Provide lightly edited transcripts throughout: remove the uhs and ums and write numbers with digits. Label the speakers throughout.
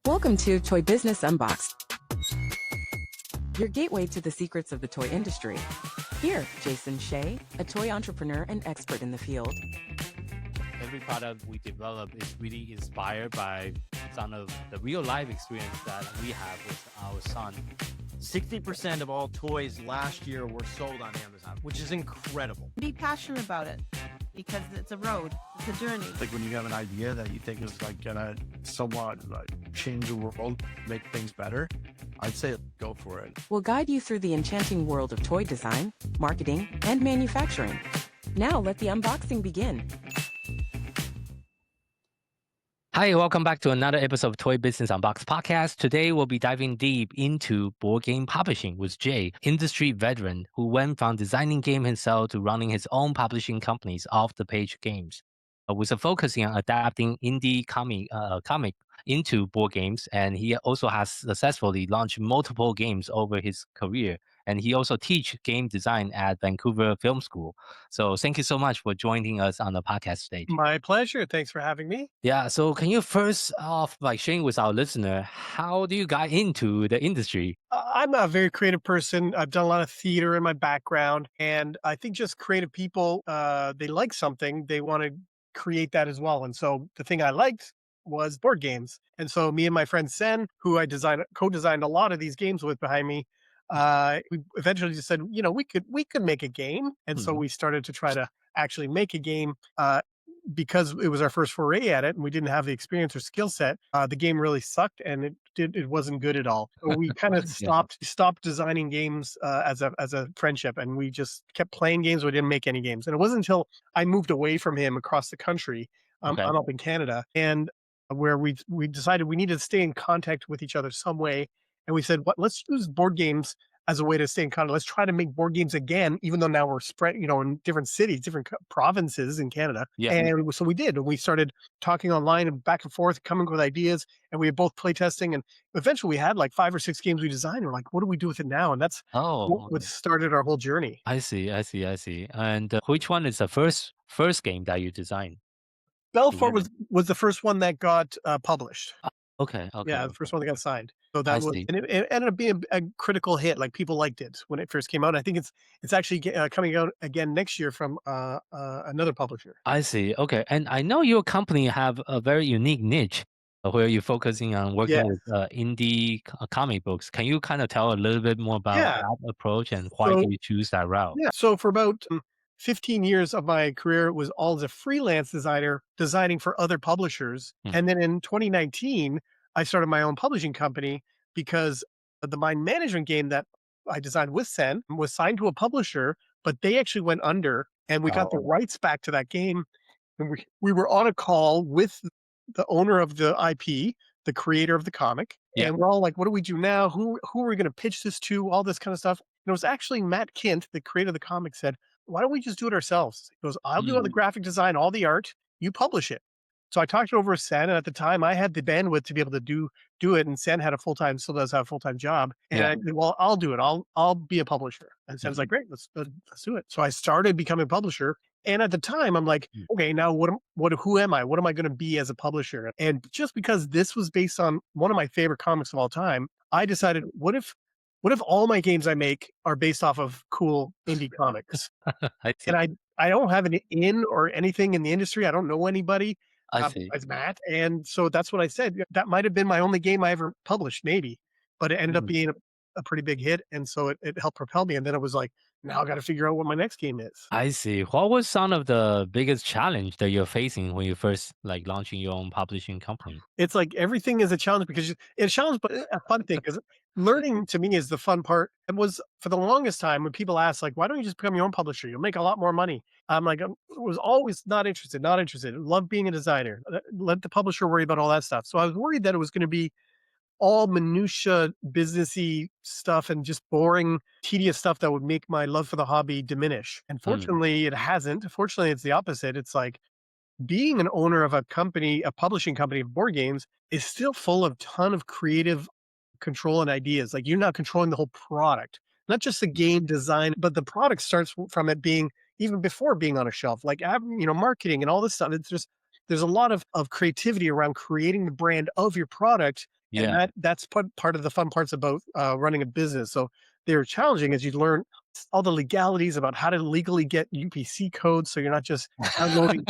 Speaker 1: Welcome to Toy Business Unboxed, your gateway to the secrets of the toy industry. Here, Jason Shea, a toy entrepreneur and expert in the field.
Speaker 2: Every product we develop is really inspired by some of the real life experience that we have with our son.
Speaker 3: 60% of all toys last year were sold on Amazon, which is incredible.
Speaker 4: Be passionate about it because it's a road, it's a journey.
Speaker 5: Like when you have an idea that you think is like gonna somewhat like change the world, make things better, I'd say go for it.
Speaker 1: We'll guide you through the enchanting world of toy design, marketing, and manufacturing. Now let the unboxing begin.
Speaker 2: Hi, welcome back to another episode of Toy Business Unboxed podcast. Today, we'll be diving deep into board game publishing with Jay, industry veteran who went from designing game himself to running his own publishing companies off-the-page games, with a focusing on adapting indie comic into board games. And he also has successfully launched multiple games over his career. And he also teaches game design at Vancouver Film School. So thank you so much for joining us on the podcast stage.
Speaker 6: My pleasure. Thanks for having me.
Speaker 2: Yeah. So can you first off, sharing with our listener, how do you get into the industry?
Speaker 6: I'm a very creative person. I've done a lot of theater in my background. And I think just creative people, they like something, they want to create that as well. And so the thing I liked was board games. And so me and my friend Sen, who I co-designed a lot of these games with behind me, we eventually just said, we could make a game. And so we started to try to actually make a game, because it was our first foray at it and we didn't have the experience or skill set. The game really sucked and it wasn't good at all. So we kind of stopped designing games as a friendship, and we just kept playing games. We didn't make any games. And it wasn't until I moved away from him across the country. I'm up in Canada, and where we decided we needed to stay in contact with each other some way. And we said, let's use board games as a way to stay in contact. Let's try to make board games again, even though now we're spread, in different cities, different provinces in Canada. Yeah. And so we did. And we started talking online and back and forth, coming up with ideas. And we had both play testing. And eventually we had like 5 or 6 games we designed. We're like, what do we do with it now? And that's what started our whole journey.
Speaker 2: I see. And which one is the first game that you designed?
Speaker 6: Belfort was the first one that got published.
Speaker 2: Okay.
Speaker 6: Yeah, the first one that got signed. So that was, and it ended up being a critical hit. Like people liked it when it first came out. I think it's actually coming out again next year from another publisher.
Speaker 2: I see. Okay, and I know your company have a very unique niche where you're focusing on working with indie comic books. Can you kind of tell a little bit more about that approach and why you choose that route?
Speaker 6: Yeah. So for about 15 years of my career was all as a freelance designer, designing for other publishers. And then in 2019, I started my own publishing company because the mind management game that I designed with Sen was signed to a publisher, but they actually went under, and we got the rights back to that game. And we were on a call with the owner of the IP, the creator of the comic. Yeah. And we're all like, what do we do now? Who are we going to pitch this to? All this kind of stuff. And it was actually Matt Kint, the creator of the comic, said, why don't we just do it ourselves? He goes, I'll do all the graphic design, all the art, you publish it. So I talked it over with Sen, and at the time I had the bandwidth to be able to do it. And Sen had still does have a full-time job. And I said, well, I'll do it. I'll be a publisher. And Sen's like, great, let's do it. So I started becoming a publisher. And at the time I'm like, okay, now who am I? What am I going to be as a publisher? And just because this was based on one of my favorite comics of all time, I decided, what if all my games I make are based off of cool indie comics? And I don't have an in or anything in the industry. I don't know anybody as Matt. And so that's what I said. That might have been my only game I ever published, maybe, but it ended up being a pretty big hit. And so it helped propel me. And then it was like, now I got to figure out what my next game is.
Speaker 2: I see. What was some of the biggest challenge that you're facing when you first launching your own publishing company?
Speaker 6: It's like everything is a challenge because it's a challenge, but a fun thing, because learning to me is the fun part. It was for the longest time when people ask, like, why don't you just become your own publisher? You'll make a lot more money. I'm like, I was always not interested. Love being a designer. Let the publisher worry about all that stuff. So I was worried that it was going to be all minutia businessy stuff and just boring, tedious stuff that would make my love for the hobby diminish. And fortunately, it hasn't. Fortunately, it's the opposite. It's like being an owner of a company, a publishing company of board games, is still full of ton of creative control and ideas. Like, you're not controlling the whole product, not just the game design, but the product starts from it being even before being on a shelf, like, marketing and all this stuff. It's just, there's a lot of creativity around creating the brand of your product And
Speaker 2: Yeah.
Speaker 6: that's part of the fun parts about running a business. So they're challenging as you learn all the legalities about how to legally get UPC codes. So you're not just downloading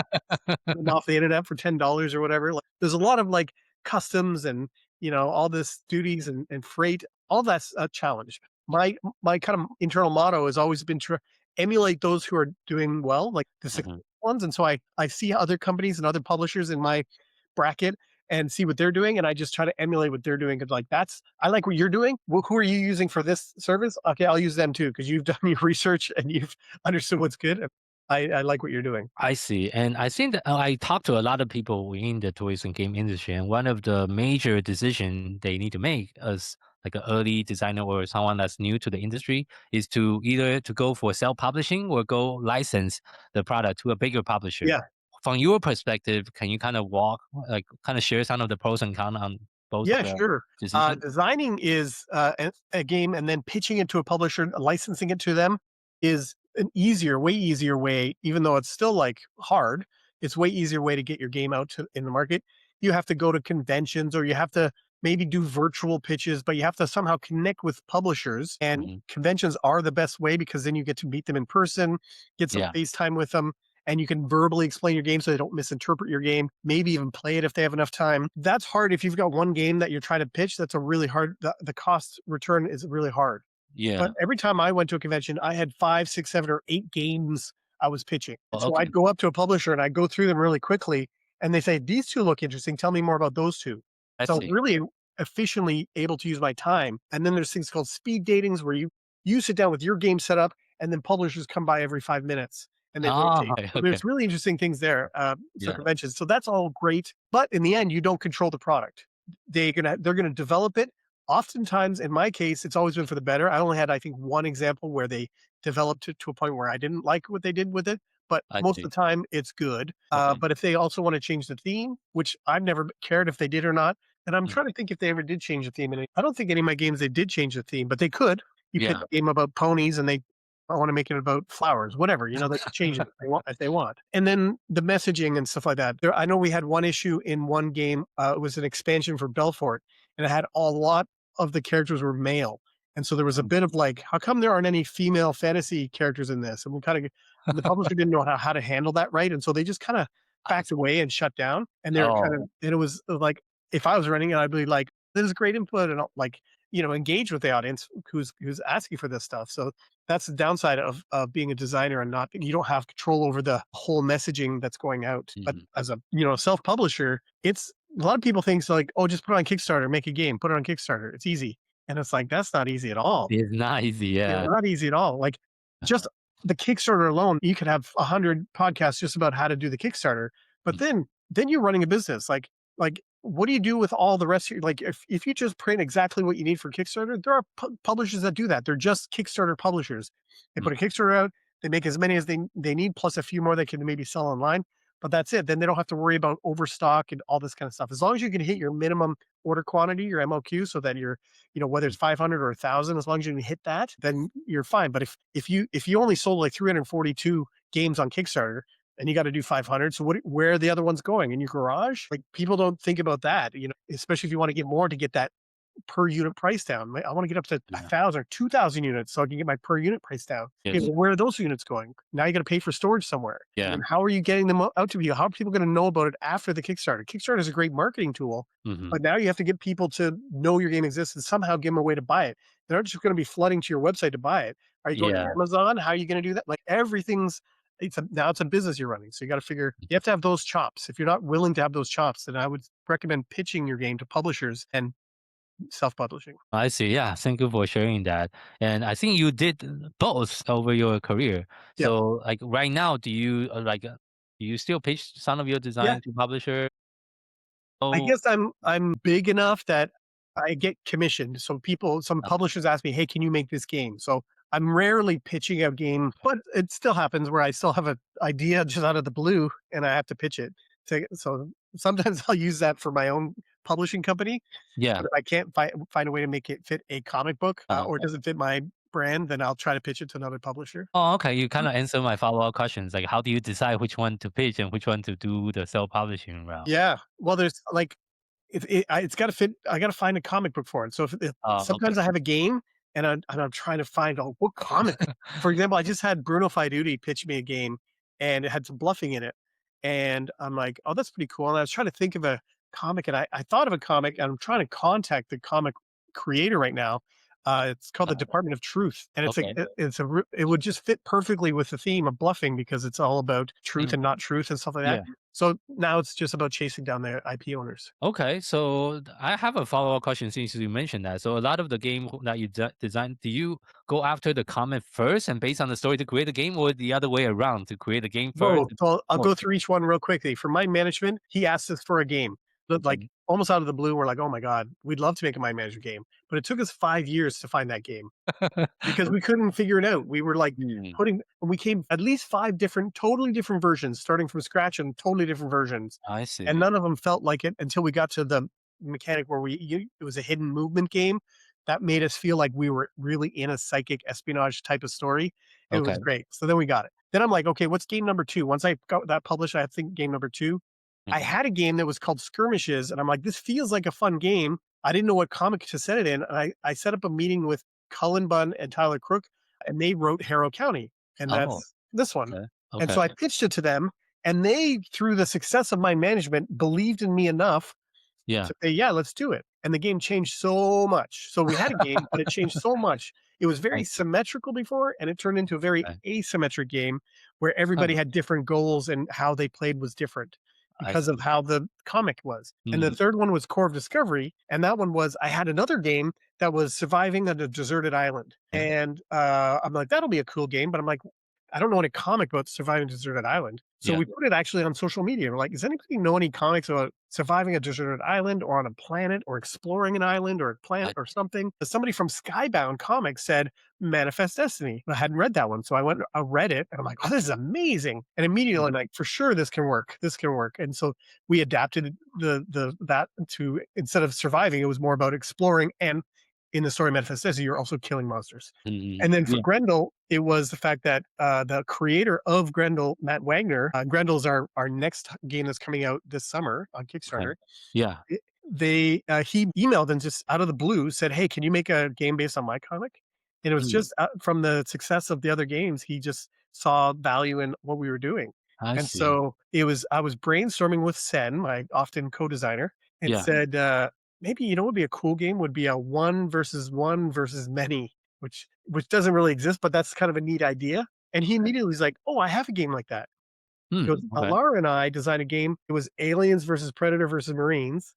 Speaker 6: them off the internet for $10 or whatever. Like, there's a lot of like customs and all this duties and freight. All that's a challenge. My kind of internal motto has always been to emulate those who are doing well, like the
Speaker 2: Mhm.
Speaker 6: successful ones. And so I see other companies and other publishers in my bracket and see what they're doing, and I just try to emulate what they're doing. Cause like I like what you're doing. Well, who are you using for this service? Okay, I'll use them too because you've done your research and you've understood what's good. I like what you're doing.
Speaker 2: I see. And I think that I talk to a lot of people in the toys and game industry, and one of the major decision they need to make as like an early designer or someone that's new to the industry is to either to go for self-publishing or go license the product to a bigger publisher.
Speaker 6: Yeah.
Speaker 2: From your perspective, can you kind of kind of share some of the pros and cons on both
Speaker 6: Yeah,
Speaker 2: the
Speaker 6: sure.
Speaker 2: decisions?
Speaker 6: Designing is a game, and then pitching it to a publisher, licensing it to them is an way easier way. Even though it's still like hard, it's way easier way to get your game out in the market. You have to go to conventions, or you have to maybe do virtual pitches, but you have to somehow connect with publishers. And
Speaker 2: Mhm.
Speaker 6: conventions are the best way because then you get to meet them in person, get some
Speaker 2: Yeah,
Speaker 6: FaceTime with them, and you can verbally explain your game so they don't misinterpret your game, maybe even play it if they have enough time. That's hard if you've got one game that you're trying to pitch. That's a really hard, the cost return is really hard.
Speaker 2: yeah.
Speaker 6: But every time I went to a convention, I had 5, 6, 7, or 8 games I was pitching. And
Speaker 2: Oh,
Speaker 6: so
Speaker 2: okay.
Speaker 6: I'd go up to a publisher and I'd go through them really quickly. And they say, these two look interesting. Tell me more about those two.
Speaker 2: I
Speaker 6: So
Speaker 2: see.
Speaker 6: really efficiently able to use my time. And then there's things called speed datings where you sit down with your game set up and then publishers come by every 5 minutes and they
Speaker 2: Oh,
Speaker 6: rotate. So
Speaker 2: okay.
Speaker 6: there's really interesting things there for
Speaker 2: Yeah,
Speaker 6: conventions. So that's all great. But in the end, you don't control the product. They're gonna develop it. Oftentimes, in my case, it's always been for the better. I only had, I think, one example where they developed it to a point where I didn't like what they did with it, but
Speaker 2: I
Speaker 6: most
Speaker 2: see.
Speaker 6: of the time it's good.
Speaker 2: Okay.
Speaker 6: But if they also want to change the theme, which I've never cared if they did or not, and I'm
Speaker 2: Mm.
Speaker 6: trying to think if they ever did change the theme. And I don't think any of my games they did change the theme, but they could. You pick
Speaker 2: Yeah.
Speaker 6: a game about ponies and I want to make it about flowers, whatever, they can change it if they want. And then the messaging and stuff like that. I know we had one issue in one game. It was an expansion for Belfort, and it had a lot of the characters were male. And so there was a
Speaker 2: Mm.
Speaker 6: bit of like, how come there aren't any female fantasy characters in this? And the publisher didn't know how to handle that right. And so they just kind of
Speaker 2: I
Speaker 6: backed
Speaker 2: see.
Speaker 6: away and shut down. And they're kind of,
Speaker 2: Oh.
Speaker 6: and it was like, if I was running it, I'd be like, this is great input, and I'll, like, engage with the audience who's asking for this stuff. So that's the downside of being a designer and not, you don't have control over the whole messaging that's going out. But
Speaker 2: Mhm.
Speaker 6: as a, self-publisher, it's a lot of people think so, like, oh, just put it on Kickstarter, make a game, put it on Kickstarter. It's easy. And it's like, that's not easy at all.
Speaker 2: It's not easy, yeah.
Speaker 6: Not easy at all. Like, just the Kickstarter alone, you could have 100 podcasts just about how to do the Kickstarter. But
Speaker 2: Mm.
Speaker 6: then you're running a business. Like what do you do with all the rest of your, like, if you just print exactly what you need for Kickstarter, there are publishers that do that. They're just Kickstarter publishers. They
Speaker 2: Mm.
Speaker 6: put a Kickstarter out, they make as many as they need, plus a few more they can maybe sell online. But that's it. Then they don't have to worry about overstock and all this kind of stuff. As long as you can hit your minimum order quantity, your MOQ, so that you're, whether it's 500 or 1,000, as long as you can hit that, then you're fine. But if you only sold like 342 games on Kickstarter and you got to do 500, so where are the other ones going? In your garage? Like, people don't think about that, especially if you want to get more to get that per unit price down. I want to get up to
Speaker 2: Yeah.
Speaker 6: 1,000 or 2,000 units so I can get my per unit price down. Okay,
Speaker 2: Yes.
Speaker 6: well, where are those units going? Now you got to pay for storage somewhere.
Speaker 2: Yeah.
Speaker 6: And how are you getting them out to people? How are people going to know about it after the Kickstarter? Kickstarter is a great marketing tool,
Speaker 2: Mhm.
Speaker 6: but now you have to get people to know your game exists and somehow give them a way to buy it. They're not just going to be flooding to your website to buy it. Are you going to
Speaker 2: Yeah.
Speaker 6: Amazon? How are you going to do that? Like, everything's, now it's a business you're running. So you got to figure, you have to have those chops. If you're not willing to have those chops, then I would recommend pitching your game to publishers and self-publishing.
Speaker 2: I see. Yeah. Thank you for sharing that. And I think you did both over your career.
Speaker 6: Yeah.
Speaker 2: So, like right now, do you still pitch some of your
Speaker 6: Yeah.
Speaker 2: design to publisher?
Speaker 6: I
Speaker 2: Oh,
Speaker 6: guess I'm big enough that I get commissioned. So some publishers ask me, "Hey, can you make this game?" So I'm rarely pitching a game, but it still happens where I still have an idea just out of the blue and I have to pitch it. So sometimes I'll use that for my own publishing company.
Speaker 2: yeah.
Speaker 6: But if I can't find a way to make it fit a comic book, or it
Speaker 2: Okay.
Speaker 6: doesn't fit my brand, then I'll try to pitch it to another publisher.
Speaker 2: Oh, okay. You kind of answer my follow-up questions. Like, how do you decide which one to pitch and which one to do the self-publishing route?
Speaker 6: Yeah. Well, there's like, it's got to fit. I got to find a comic book for it. So if
Speaker 2: Oh, okay.
Speaker 6: sometimes I have a game and I'm trying to find what comic. For example, I just had Bruno Faiduti pitch me a game, and it had some bluffing in it, and I'm like, oh, that's pretty cool. And I was trying to think of a comic, and I thought of a comic, and I'm trying to contact the comic creator right now. It's called the
Speaker 2: Uh,
Speaker 6: Department of Truth, and it's like
Speaker 2: okay.
Speaker 6: it would just fit perfectly with the theme of bluffing because it's all about truth
Speaker 2: Mm,
Speaker 6: and not truth and stuff like that.
Speaker 2: yeah.
Speaker 6: So now it's just about chasing down the IP owners.
Speaker 2: Okay, so I have a follow-up question since you mentioned that. So a lot of the game that you design, do you go after the comment first and based on the story to create the game, or the other way around to create the game first?
Speaker 6: Both. So I'll
Speaker 2: Oh,
Speaker 6: go through each one real quickly. For my management, he asked us for a game. Like
Speaker 2: okay.
Speaker 6: almost out of the blue, we're like, "Oh my god, we'd love to make a mind manager game," but it took us 5 years to find that game because we couldn't figure it out. We were like
Speaker 2: Hmm,
Speaker 6: we came at least 5 different, totally different versions, starting from scratch and totally different versions,
Speaker 2: I
Speaker 6: and
Speaker 2: see.
Speaker 6: none of them felt like it until we got to the mechanic where it was a hidden movement game that made us feel like we were really in a psychic espionage type of story. It was
Speaker 2: Okay.
Speaker 6: great. So then we got it. Then I'm like, okay, what's game number two? Once I got that published, I think game number two. I
Speaker 2: Mhm.
Speaker 6: had a game that was called Skirmishes, and I'm like, this feels like a fun game. I didn't know what comic to set it in, and I set up a meeting with Cullen Bunn and Tyler Crook, and they wrote Harrow County, and
Speaker 2: Oh,
Speaker 6: that's this one.
Speaker 2: okay.
Speaker 6: And
Speaker 2: Okay.
Speaker 6: so I pitched it to them, and they, through the success of my management, believed in me enough
Speaker 2: Yeah.
Speaker 6: to say, "Yeah, let's do it." And the game changed so much. So we had a game, but it changed so much. It was
Speaker 2: I
Speaker 6: very
Speaker 2: see.
Speaker 6: symmetrical before, and it turned into a very
Speaker 2: Okay.
Speaker 6: asymmetric game where everybody
Speaker 2: Oh,
Speaker 6: had different goals and how they played was different
Speaker 2: I
Speaker 6: because of
Speaker 2: see.
Speaker 6: how the comic was. And the
Speaker 2: Mm,
Speaker 6: third one was Core of Discovery, and that one was I had another game that was surviving on a deserted island.
Speaker 2: okay.
Speaker 6: And I'm like, that'll be a cool game, but I'm like, I don't know any comic about surviving a deserted island. So
Speaker 2: Yeah.
Speaker 6: we put it actually on social media. We're like, does anybody know any comics about surviving a deserted island or on a planet or exploring an island or a planet
Speaker 2: I
Speaker 6: or something? Somebody from Skybound Comics said Manifest Destiny. I hadn't read that one. So I read it and I'm like, oh, this is amazing. And immediately
Speaker 2: mm,
Speaker 6: I'm like, for sure this can work. This can work. And so we adapted the that to instead of surviving, it was more about exploring and in the story Manifest Destiny, you're also killing monsters.
Speaker 2: mm,
Speaker 6: And then for
Speaker 2: yeah.
Speaker 6: Grendel, it was the fact that the creator of Grendel, Matt Wagner, Grendel's our next game that's coming out this summer on
Speaker 2: Okay.
Speaker 6: Kickstarter.
Speaker 2: Yeah.
Speaker 6: He emailed and just out of the blue said, "Hey, can you make a game based on my comic?" And it was
Speaker 2: Mm,
Speaker 6: just from the success of the other games, he just saw value in what we were doing.
Speaker 2: I
Speaker 6: And
Speaker 2: see.
Speaker 6: so I was brainstorming with Sen, my often co-designer, and
Speaker 2: Yeah.
Speaker 6: said, maybe what would be a cool game would be a one versus many, which doesn't really exist, but that's kind of a neat idea. And he immediately was like, "Oh, I have a game like that." He
Speaker 2: Mm,
Speaker 6: goes,
Speaker 2: okay.
Speaker 6: "Alara and I designed a game. It was aliens versus predator versus marines,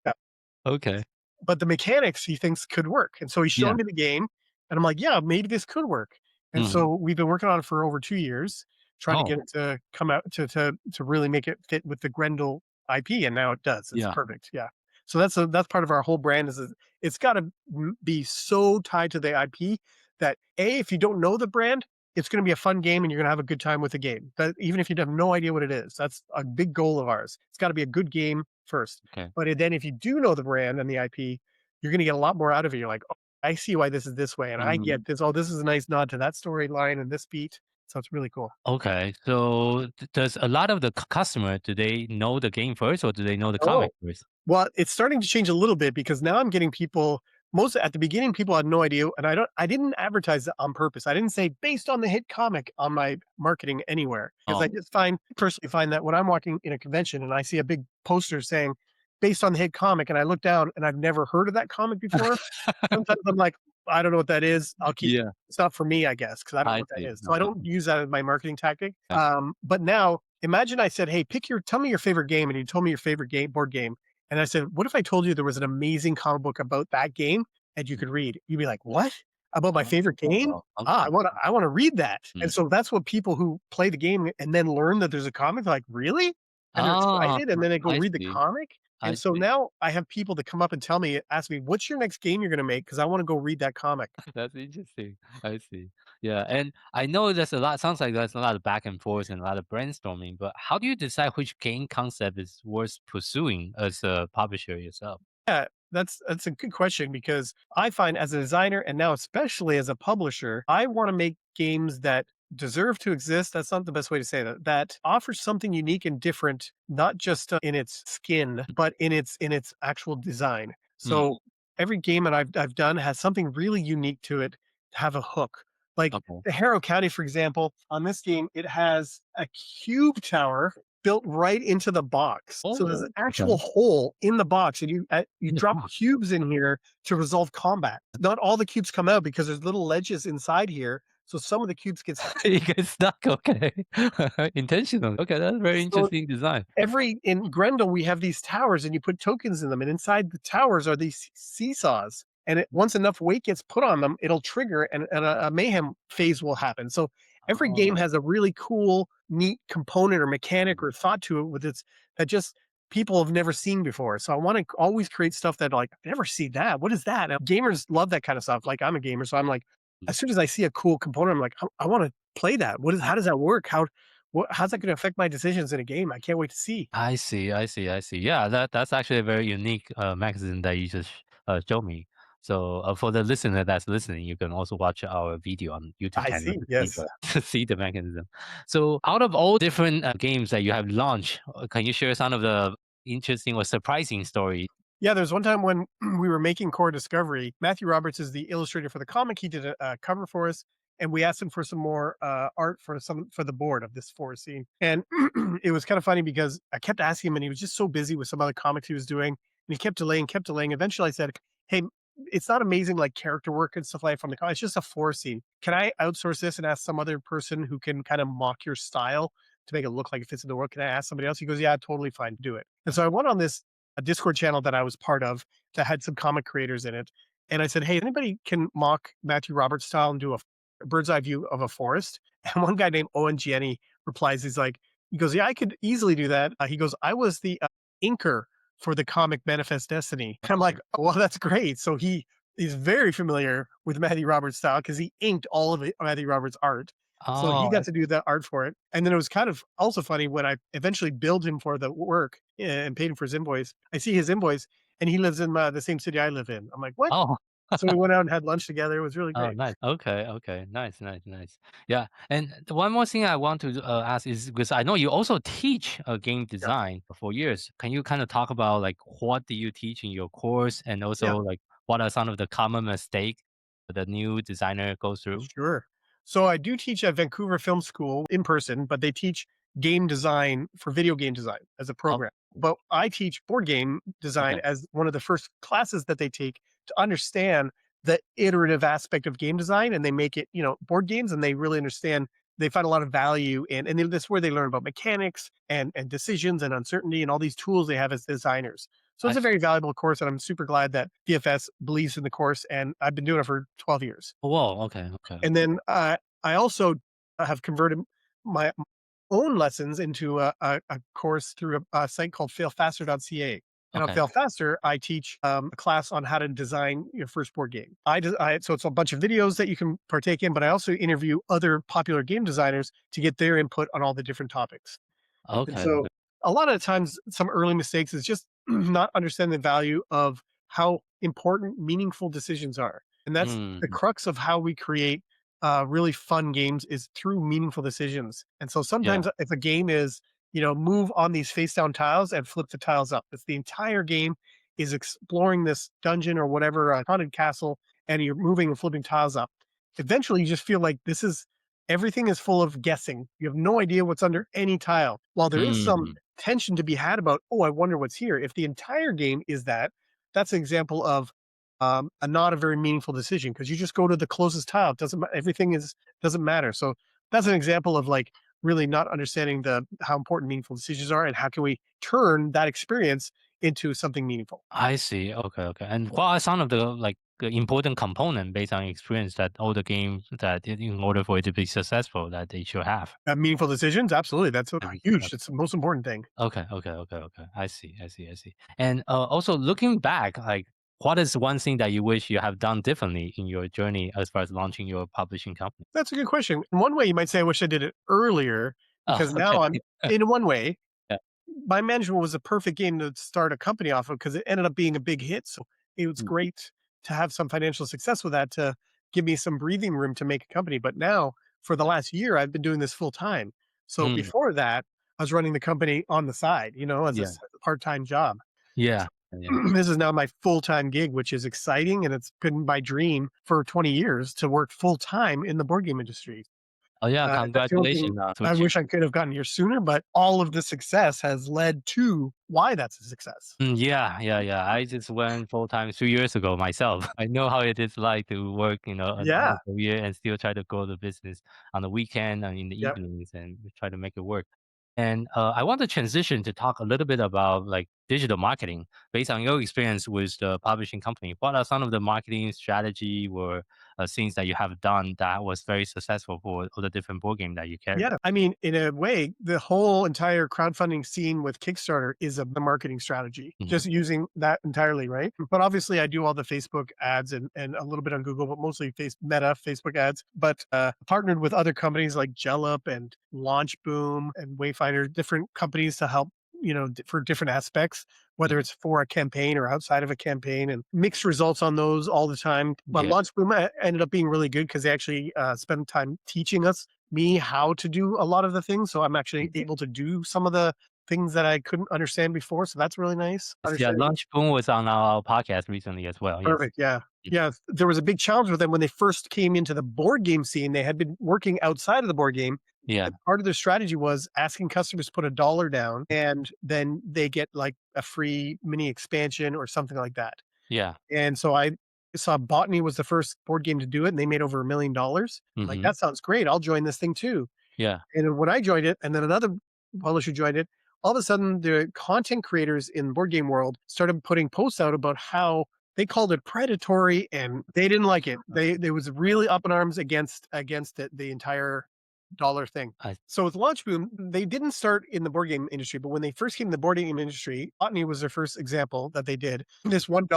Speaker 2: Okay.
Speaker 6: but the mechanics he thinks could work." And so he's
Speaker 2: Yeah.
Speaker 6: showing me the game, and I'm like, "Yeah, maybe this could work." And
Speaker 2: Mm.
Speaker 6: so we've been working on it for over 2 years, trying to
Speaker 2: Oh,
Speaker 6: get it to come out to really make it fit with the Grendel IP, and now it does. It's
Speaker 2: yeah.
Speaker 6: perfect. Yeah. So that's part of our whole brand is that it's got to be so tied to the IP that if you don't know the brand, it's going to be a fun game and you're going to have a good time with the game. But even if you have no idea what it is, that's a big goal of ours. It's got to be a good game first.
Speaker 2: Okay.
Speaker 6: But then if you do know the brand and the IP, you're going to get a lot more out of it. You're like, oh, I see why this is this way, and I
Speaker 2: Mm.
Speaker 6: get this. Oh, this is a nice nod to that storyline and this beat. So it's really cool.
Speaker 2: Okay. So does a lot of the customer, do they know the game first or do they know the
Speaker 6: Oh,
Speaker 2: comic first?
Speaker 6: well, it's starting to change a little bit because now I'm getting people most at the beginning, people had no idea, and I didn't advertise it on purpose. I didn't say based on the hit comic on my marketing anywhere because I
Speaker 2: Oh,
Speaker 6: just personally find that when I'm walking in a convention and I see a big poster saying based on the hit comic, and I look down and I've never heard of that comic before, sometimes I'm like, I don't know what that is. I'll keep
Speaker 2: yeah.
Speaker 6: it's not for me, I guess, because I don't know
Speaker 2: I
Speaker 6: what that
Speaker 2: see.
Speaker 6: is. So I don't use that as my marketing tactic.
Speaker 2: Okay.
Speaker 6: But now imagine I said, hey, tell me your favorite game, and you told me your favorite board game. And I said, what if I told you there was an amazing comic book about that game and you could read? You'd be like, what? About my favorite game?
Speaker 2: Oh,
Speaker 6: Ah,
Speaker 2: okay.
Speaker 6: I want to read that. And
Speaker 2: Mm.
Speaker 6: so that's what people who play the game and then learn that there's a comic, they're like, really? And they're
Speaker 2: Ah,
Speaker 6: excited, and then they go
Speaker 2: I
Speaker 6: read the
Speaker 2: see.
Speaker 6: comic.
Speaker 2: I
Speaker 6: And so
Speaker 2: see.
Speaker 6: now I have people that come up and ask me, what's your next game you're going to make? Because I want to go read that comic.
Speaker 2: That's interesting. I see. Yeah. And I know there's a lot, sounds like there's a lot of back and forth and a lot of brainstorming, but how do you decide which game concept is worth pursuing as a publisher yourself?
Speaker 6: Yeah, that's a good question because I find as a designer and now especially as a publisher, I want to make games that deserve to exist. That's not the best way to say that. That offers something unique and different, not just in its skin, but in its actual design.
Speaker 2: Mm,
Speaker 6: So every game that I've done has something really unique to it. To have a hook, like
Speaker 2: okay.
Speaker 6: the Harrow County, for example. On this game, it has a cube tower built right into the box. So there's an
Speaker 2: Oh,
Speaker 6: actual
Speaker 2: okay.
Speaker 6: hole in the box, and you
Speaker 2: In the
Speaker 6: drop
Speaker 2: box.
Speaker 6: cubes in here to resolve combat. Not all the cubes come out because there's little ledges inside here. So some of the cubes get
Speaker 2: You get stuck. Okay. Intentional. Okay, that's very
Speaker 6: so
Speaker 2: interesting design.
Speaker 6: every in Grendel we have these towers, and you put tokens in them, and inside the towers are these seesaws. And once enough weight gets put on them, it'll trigger, and a mayhem phase will happen. So every game
Speaker 2: Oh.
Speaker 6: has a really cool, neat component or mechanic or thought to it with its that just people have never seen before. So I want to always create stuff that like I've never seen that. What is that? And gamers love that kind of stuff. Like I'm a gamer, so I'm like, as soon as I see a cool component, I'm like, I want to play that. How does that work? How's that going to affect my decisions in a game? I can't wait to see.
Speaker 2: I see, I see, I see. Yeah, that's actually a very unique magazine that you just showed me. So for the listener that's listening, you can also watch our video on YouTube
Speaker 6: I
Speaker 2: channel
Speaker 6: see.
Speaker 2: to see
Speaker 6: Yes.
Speaker 2: to see the mechanism. So out of all different games that you have launched, can you share some of the interesting or surprising story?
Speaker 6: Yeah, there's one time when we were making Core Discovery. Matthew Roberts is the illustrator for the comic. He did a cover for us, and we asked him for some more art for the board of this forest scene. And it was kind of funny because I kept asking him, and he was just so busy with some other comics he was doing, and he kept delaying, kept delaying. Eventually, I said, "Hey, it's not amazing like character work and stuff like that from the comic. It's just a forest scene. Can I outsource this and ask some other person who can kind of mock your style to make it look like it fits in the world? Can I ask somebody else?" He goes, "Yeah, totally fine, do it." And so I went on this a Discord channel that I was part of that had some comic creators in it. And I said, "Hey, anybody can mock Matthew Roberts style and do a bird's eye view of a forest?" And one guy named Owen Jenny replies, he goes, "Yeah, I could easily do that." He goes, "I was the inker for the comic Manifest Destiny." And I'm like, "Oh, well, that's great." So he's very familiar with Matthew Roberts style because he inked all of Matthew Roberts art. So he
Speaker 2: Oh,
Speaker 6: got to do the art for it. And then it was kind of also funny when I eventually billed him for the work and paid him for his invoice. I see his invoice and he lives in the same city I live in. I'm like, "What?"
Speaker 2: oh,
Speaker 6: So we went out and had lunch together. It was really
Speaker 2: oh,
Speaker 6: great.
Speaker 2: nice. Okay, okay, nice, nice, nice. Yeah, and one more thing I want to ask is because I know you also teach game
Speaker 6: Yeah.
Speaker 2: design for years. Can you kind of talk about like what do you teach in your course, and
Speaker 6: Yeah.
Speaker 2: also like what are some of the common mistakes the new designer goes through?
Speaker 6: Sure. So I do teach at Vancouver Film School in person, but they teach game design for video game design as a
Speaker 2: Oh,
Speaker 6: program. But I teach board game design
Speaker 2: okay,
Speaker 6: as one of the first classes that they take to understand the iterative aspect of game design. And they make it, board games, and they really understand. They find a lot of value and that's where they learn about mechanics and decisions and uncertainty and all these tools they have as designers. So
Speaker 2: I
Speaker 6: it's a
Speaker 2: see.
Speaker 6: very valuable course, and I'm super glad that DFS believes in the course. And I've been doing it for 12 years.
Speaker 2: Whoa, okay, okay,
Speaker 6: And then I also have converted my own lessons into a course through a site called failfaster.ca. And on
Speaker 2: okay.
Speaker 6: Fail Faster, I teach a class on how to design your first board game. So it's a bunch of videos that you can partake in, but I also interview other popular game designers to get their input on all the different topics. And
Speaker 2: Okay,
Speaker 6: so
Speaker 2: okay.
Speaker 6: a lot of times, some early mistakes is just not understanding the value of how important meaningful decisions are. And that's the
Speaker 2: Mm,
Speaker 6: crux of how we create really fun games is through meaningful decisions. And so
Speaker 2: yeah,
Speaker 6: sometimes if a game is, move on these face down tiles and flip the tiles up, it's the entire game is exploring this dungeon or whatever, haunted castle, and you're moving and flipping tiles up. Eventually, you just feel like everything is full of guessing. You have no idea what's under any tile. While there is some
Speaker 2: mm,
Speaker 6: tension to be had about, oh, I wonder what's here. If the entire game is that, that's an example of a not a very meaningful decision because you just go to the closest tile. It doesn't everything is doesn't matter. So that's an example of like really not understanding the how important meaningful decisions are and how can we turn that experience into something meaningful.
Speaker 2: I see. Okay, okay. And what are some of the like the important component based on experience that all the games that in order for it to be successful that they should have?
Speaker 6: Meaningful decisions, absolutely. That's
Speaker 2: Okay,
Speaker 6: huge. It's the most important thing.
Speaker 2: okay, okay, okay, okay. I see, I see, I see. And also looking back, like what is one thing that you wish you have done differently in your journey as far as launching your publishing company?
Speaker 6: That's a good question. In one way, you might say, I wish I did it earlier
Speaker 2: Oh,
Speaker 6: because
Speaker 2: okay.
Speaker 6: now in one way,
Speaker 2: Yeah.
Speaker 6: my management was a perfect game to start a company off of because it ended up being a big hit. So it was
Speaker 2: Mm,
Speaker 6: great to have some financial success with that to give me some breathing room to make a company. But now for the last year, I've been doing this full time. So
Speaker 2: Mm,
Speaker 6: before that, I was running the company on the side, as a
Speaker 2: yeah.
Speaker 6: part-time job.
Speaker 2: Yeah. Yeah.
Speaker 6: This is now my full-time gig, which is exciting, and it's been my dream for 20 years to work full-time in the board game industry.
Speaker 2: Oh yeah,
Speaker 6: That's the only thing
Speaker 2: congratulations on
Speaker 6: I
Speaker 2: switching.
Speaker 6: wish I could have gotten here sooner, but all of the success has led to why that's a success.
Speaker 2: Yeah, yeah, yeah. I just went full time 2 years ago myself. I know how it is like to work,
Speaker 6: Yeah.
Speaker 2: another career and still try to grow the business on the weekend and in the
Speaker 6: Yep.
Speaker 2: evenings and we try to make it work. And I want to transition to talk a little bit about like digital marketing based on your experience with the publishing company. What are some of the marketing strategy or things that you have done that was very successful for all the different board game that you carry?
Speaker 6: Yeah. I mean, in a way, the whole entire crowdfunding scene with Kickstarter is the marketing strategy,
Speaker 2: Mhm.
Speaker 6: just using that entirely, right? But obviously, I do all the Facebook ads and a little bit on Google, but mostly Meta Facebook ads. But partnered with other companies like Jellup and Launchboom and Wayfinder, different companies to help, for different aspects, whether
Speaker 2: Mhm.
Speaker 6: it's for a campaign or outside of a campaign, and mixed results on those all the time. But
Speaker 2: Yeah.
Speaker 6: Launchboom ended up being really good because they actually spent time teaching me how to do a lot of the things. So I'm actually able to do some of the things that I couldn't understand before. So that's really nice.
Speaker 2: Yeah,
Speaker 6: Understanding.
Speaker 2: Lunch Boom was on our podcast recently as well. Yes.
Speaker 6: Perfect. Yeah.
Speaker 2: Mhm.
Speaker 6: Yeah. There was a big challenge with them when they first came into the board game scene. They had been working outside of the board game.
Speaker 2: Yeah.
Speaker 6: And part of their strategy was asking customers to put $1 down and then they get like a free mini expansion or something like that.
Speaker 2: Yeah.
Speaker 6: And so I saw Botany was the first board game to do it and they made over $1 million. Like,
Speaker 2: Hmm.
Speaker 6: that sounds great. I'll join this thing too.
Speaker 2: Yeah.
Speaker 6: And then when I joined it, and then another publisher joined it, all of a sudden the content creators in board game world started putting posts out about how they called it predatory and they didn't like it. They was really up in arms against it, the entire dollar thing.
Speaker 2: I
Speaker 6: So with Launchboom, they didn't start in the board game industry, but when they first came to the board game industry, Botany was their first example that they did. This $1,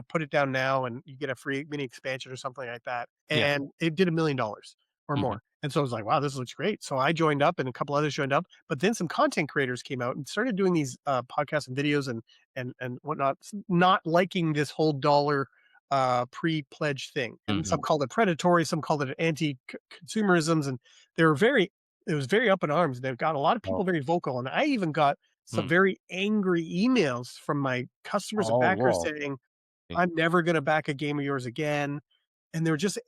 Speaker 6: put it down now and you get a free mini expansion or something like that.
Speaker 2: yeah.
Speaker 6: And it did $1 million or
Speaker 2: Mhm.
Speaker 6: more. And so I was like, wow, this looks great. So I joined up and a couple others joined up. But then some content creators came out and started doing these podcasts and videos and whatnot, not liking this whole dollar pre-pledge thing. And some
Speaker 2: Mhm.
Speaker 6: called it predatory, some called it anti-consumerisms. And they were it was very up in arms. They've got a lot of
Speaker 2: Oh.
Speaker 6: people very vocal. And I even got some
Speaker 2: Mm.
Speaker 6: very angry emails from my customers and
Speaker 2: Oh,
Speaker 6: backers
Speaker 2: wow.
Speaker 6: saying,
Speaker 2: Okay.
Speaker 6: I'm never going to back a game of yours again. And they're just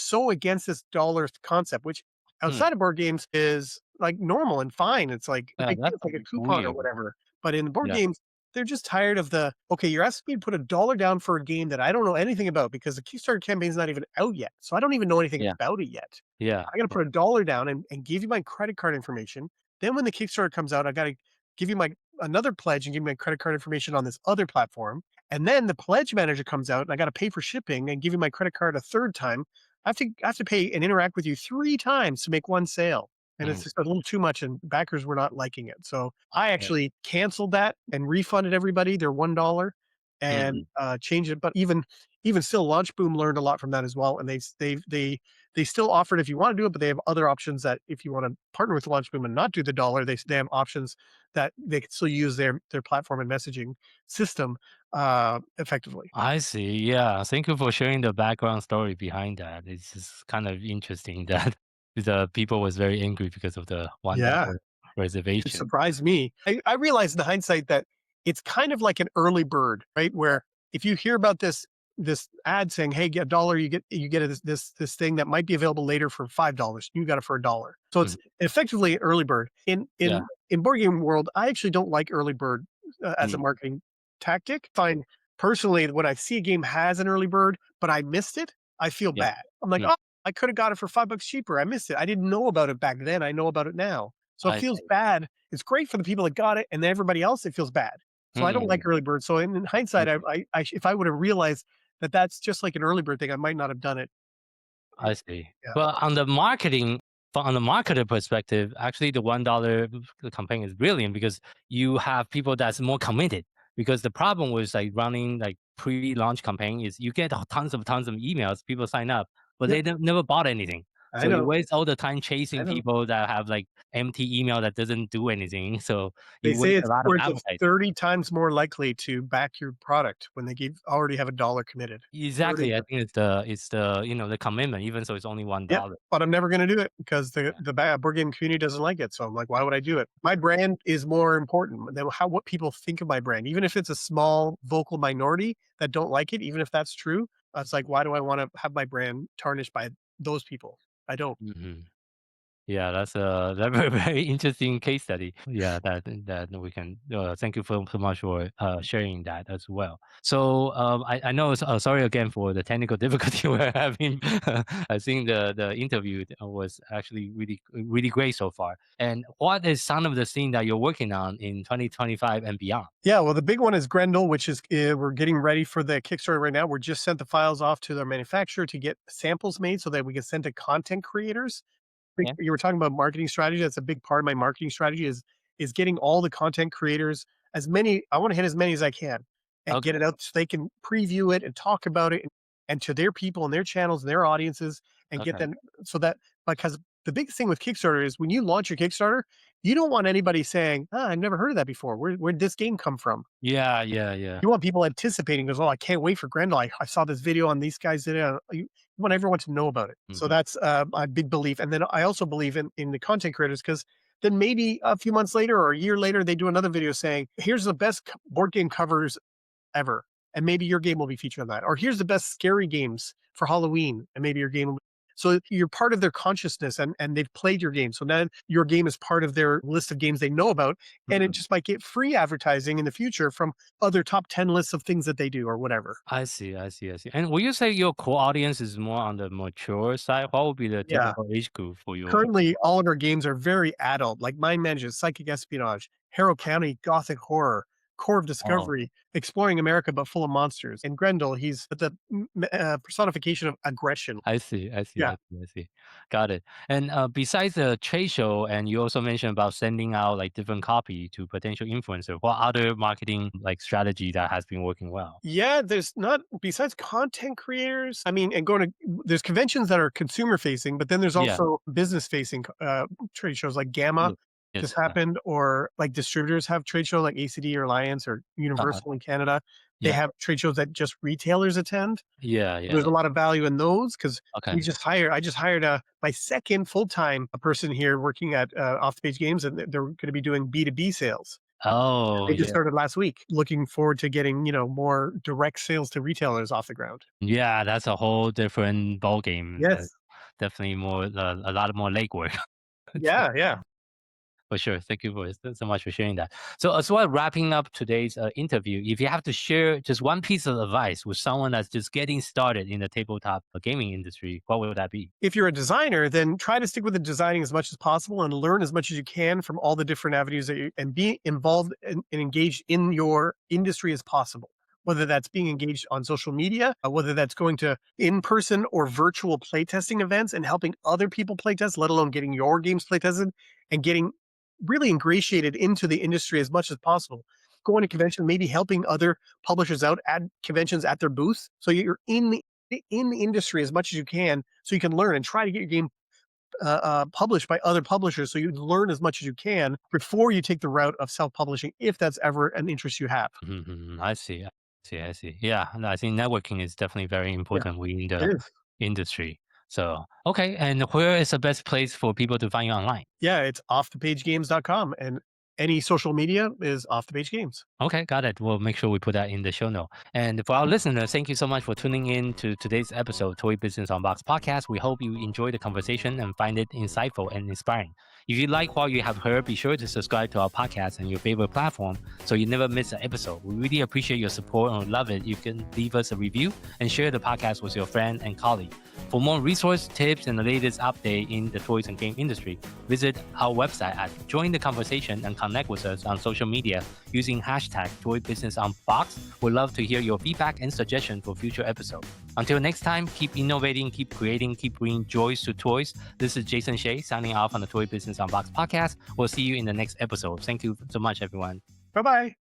Speaker 6: so against this dollar concept, which
Speaker 2: Mm.
Speaker 6: outside of board games is like normal and fine. It's like a
Speaker 2: Yeah,
Speaker 6: big deal.
Speaker 2: that's
Speaker 6: It's like a coupon or
Speaker 2: weird.
Speaker 6: whatever. But in board
Speaker 2: Yeah.
Speaker 6: games, they're just tired of okay, you're asking me to put $1 down for a game that I don't know anything about because the Kickstarter campaign's not even out yet. So I don't even know anything
Speaker 2: Yeah.
Speaker 6: about it yet.
Speaker 2: Yeah.
Speaker 6: I got to put $1 down and give you my credit card information. Then when the Kickstarter comes out, I got to give you my another pledge and give you my credit card information on this other platform. And then the pledge manager comes out and I got to pay for shipping and give you my credit card a third time. I have to pay and interact with you 3 times to make one sale. And it's
Speaker 2: Mm.
Speaker 6: just a little too much and backers were not liking it. So I
Speaker 2: Yeah.
Speaker 6: actually canceled that and refunded everybody their $1 and
Speaker 2: Mhm.
Speaker 6: changed it. But even still, Launchboom learned a lot from that as well. And they still offered if you want to do it, but they have other options that if you want to partner with Launchboom and not do the dollar, they have options that they can still use their platform and messaging system effectively.
Speaker 2: I see. Yeah. Thank you for sharing the background story behind that. It's just kind of interesting that the people was very angry because of the
Speaker 6: Yeah.
Speaker 2: $1
Speaker 6: It
Speaker 2: reservation.
Speaker 6: surprised me. I realized in the hindsight that it's kind of like an early bird, right? Where if you hear about this ad saying, "Hey, get $1, you get this thing that might be available later for $5. You got it for $1." So it's
Speaker 2: Mhm.
Speaker 6: effectively an early bird.
Speaker 2: Yeah.
Speaker 6: In board game world, I actually don't like early bird as a
Speaker 2: Mm.
Speaker 6: marketing tactic. Find personally when I see a game has an early bird, but I missed it, I feel
Speaker 2: Yeah.
Speaker 6: bad. I'm like,
Speaker 2: Mm.
Speaker 6: oh, I could have got it for $5 cheaper. I missed it. I didn't know about it back then. I know about it now. So it
Speaker 2: I
Speaker 6: feels
Speaker 2: see.
Speaker 6: bad. It's great for the people that got it, and then everybody else, it feels bad. So I don't
Speaker 2: Mm.
Speaker 6: like early bird. So in hindsight,
Speaker 2: Okay.
Speaker 6: if I would have realized that that's just like an early bird thing, I might not have done it.
Speaker 2: I see.
Speaker 6: Yeah.
Speaker 2: But on the marketer perspective, actually the $1 campaign is brilliant because you have people that's more committed. Because the problem with like running like pre-launch campaign is you get tons of emails, people sign up, but
Speaker 6: Yep.
Speaker 2: they never bought anything.
Speaker 6: I
Speaker 2: So you
Speaker 6: know.
Speaker 2: waste all the time
Speaker 6: I
Speaker 2: chasing
Speaker 6: know.
Speaker 2: people that have like empty email that doesn't do anything. So
Speaker 6: They
Speaker 2: you
Speaker 6: say
Speaker 2: waste a
Speaker 6: it's
Speaker 2: lot of
Speaker 6: upwards of
Speaker 2: advertising.
Speaker 6: 30 times more likely to back your product when they already have $1 committed. 30
Speaker 2: Exactly. I
Speaker 6: times.
Speaker 2: think it's the the commitment, even so it's only
Speaker 6: Yep,
Speaker 2: $1.
Speaker 6: but I'm never gonna do it because
Speaker 2: Yeah.
Speaker 6: the board game community doesn't like it, so I'm like, "Why would I do it?" My brand is more important than what people think of my brand, even if it's a small vocal minority that don't like it, even if that's true, it's like, why do I wanna have my brand tarnished by those people? I don't.
Speaker 2: Mhm. Yeah, that's a very interesting case study. Yeah, that we can. Thank you so much for sharing that as well. So I know. Sorry again for the technical difficulty we're having. I think the interview was actually really great so far. And what is some of the things that you're working on in 2025 and beyond?
Speaker 6: Yeah, well, the big one is Grendel, which is we're getting ready for the Kickstarter right now. We're just sent the files off to their manufacturer to get samples made so that we can send to content creators.
Speaker 2: Yeah.
Speaker 6: You were talking about marketing strategy. That's a big part of my marketing strategy is getting all the content creators as many. I want to hit as many as I can and get
Speaker 2: Okay.
Speaker 6: it out so they can preview it and talk about it and to their people and their channels and their audiences and get
Speaker 2: Okay.
Speaker 6: them so that because the big thing with Kickstarter is when you launch your Kickstarter, you don't want anybody saying, "I've never heard of that before. Where'd this game come from?"
Speaker 2: Yeah. Yeah. Yeah.
Speaker 6: You want people anticipating, goes, "Oh, I can't wait for Grendel. I saw this video on these guys did it." You want everyone to know about it. So
Speaker 2: Mhm.
Speaker 6: that's my big belief. And then I also believe in the content creators because then maybe a few months later or a year later, they do another video saying, "Here's the best board game covers ever." And maybe your game will be featured on that. Or here's the best scary games for Halloween. And maybe your game will so you're part of their consciousness and they've played your game. So now your game is part of their list of games they know about. And it
Speaker 2: Mhm.
Speaker 6: just might get free advertising in the future from other top 10 lists of things that they do or whatever.
Speaker 2: I see, I see, I see. And will you say your core audience is more on the mature side? What would be the
Speaker 6: Yeah.
Speaker 2: typical age group for your?
Speaker 6: Currently, all of our games are very adult, like Mind Manages, Psychic Espionage, Harrow County, Gothic Horror, Core of
Speaker 2: Oh,
Speaker 6: Discovery, Exploring America but full of monsters. And Grendel, he's the personification of aggression.
Speaker 2: I see, I see,
Speaker 6: Yeah.
Speaker 2: I see, I see. Got it. And besides the trade show, and you also mentioned about sending out like different copy to potential influencer. What other marketing like strategy that has been working well?
Speaker 6: Yeah, there's not besides content creators. I mean, and going to there's conventions that are consumer facing, but then there's
Speaker 2: Yeah.
Speaker 6: also business facing trade shows like Gamma
Speaker 2: Look, yes.
Speaker 6: just happened, or like distributors have trade show like ACD or Alliance or
Speaker 2: Uh-huh.
Speaker 6: Universal in Canada. They
Speaker 2: Yeah.
Speaker 6: have trade shows that just retailers attend.
Speaker 2: Yeah. Yeah.
Speaker 6: There's a lot of value in those because
Speaker 2: Okay.
Speaker 6: I just hired my second full time person here working at Off the Page Games, and they're going to be doing B2B sales.
Speaker 2: Oh,
Speaker 6: They just
Speaker 2: yeah.
Speaker 6: started last week. Looking forward to getting, more direct sales to retailers off the ground.
Speaker 2: Yeah, that's a whole different ball game.
Speaker 6: Yes.
Speaker 2: Definitely more a lot more legwork.
Speaker 6: Yeah, yeah.
Speaker 2: For sure. Thank you for so much for sharing that. So, as well, wrapping up today's interview, if you have to share just one piece of advice with someone that's just getting started in the tabletop gaming industry, what would that be?
Speaker 6: If you're a designer, then try to stick with the designing as much as possible and learn as much as you can from all the different avenues and be involved and engaged in your industry as possible. Whether that's being engaged on social media, whether that's going to in-person or virtual playtesting events and helping other people playtest, let alone getting your games playtested and getting really ingratiated into the industry as much as possible. Going to convention, maybe helping other publishers out at conventions at their booth. So you're in the industry as much as you can so you can learn and try to get your game published by other publishers so you learn as much as you can before you take the route of self-publishing if that's ever an interest you have.
Speaker 2: I see. I see. I see. Yeah, and I think networking is definitely very
Speaker 6: Yeah,
Speaker 2: important within
Speaker 6: it
Speaker 2: the
Speaker 6: is.
Speaker 2: industry. So, okay. And where is the best place for people to find you online?
Speaker 6: Yeah, it's offthepagegames.com and any social media is Off the Page Games.
Speaker 2: Okay, got it. We'll make sure we put that in the show note. And for our listeners, thank you so much for tuning in to today's episode, Toy Business Unboxed podcast. We hope you enjoy the conversation and find it insightful and inspiring. If you like what you have heard, be sure to subscribe to our podcast on your favorite platform so you never miss an episode. We really appreciate your support and love it. You can leave us a review and share the podcast with your friend and colleague. For more resource tips and the latest update in the toys and game industry, visit our website at Join the Conversation and connect with us on social media using hashtag Toy Business Unboxed. We'd love to hear your feedback and suggestions for future episodes. Until next time, keep innovating, keep creating, keep bringing joys to toys. This is Jason Shea signing off on the Toy Business Unboxed podcast. We'll see you in the next episode. Thank you so much, everyone.
Speaker 6: Bye-bye.